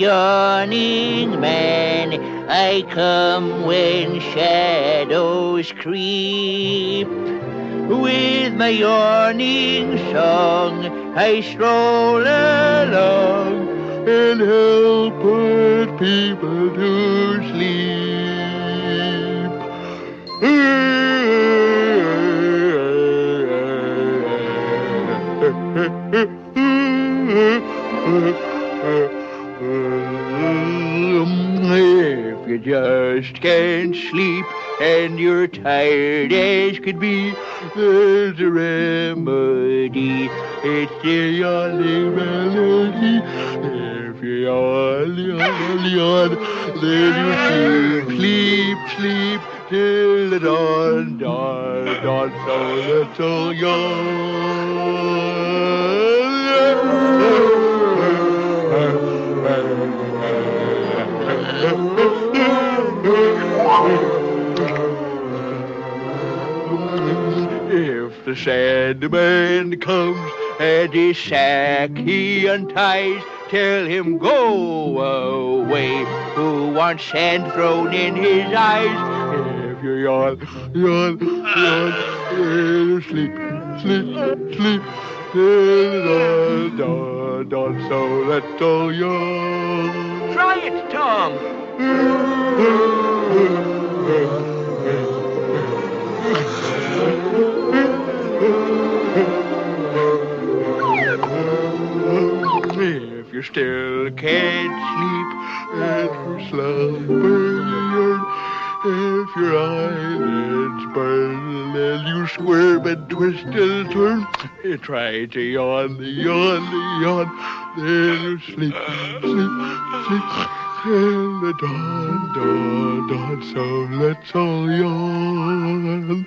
yawning man. I come when shadows creep. With my yawning song, I stroll along and help put people to sleep. If you just can't sleep and you're tired as could be, there's a remedy. It's the yawning melody. If you yawn, yawn, yawn, then you sleep, sleep till the dawn, dawn, dawn. So let's all If the Sandman comes and his sack he unties, tell him go away, who wants sand thrown in his eyes. If you yawn, yawn, yawn, sleep, sleep, sleep, till dawn, dawn, so let's all yawn. Try it, Tom. If you still can't sleep and you're slumbering, if your eyelids burn and you squirm and twist and turn, you try to yawn, yawn, yawn, then you sleep, sleep, sleep till the dawn, dawn, dawn. So let's all yawn.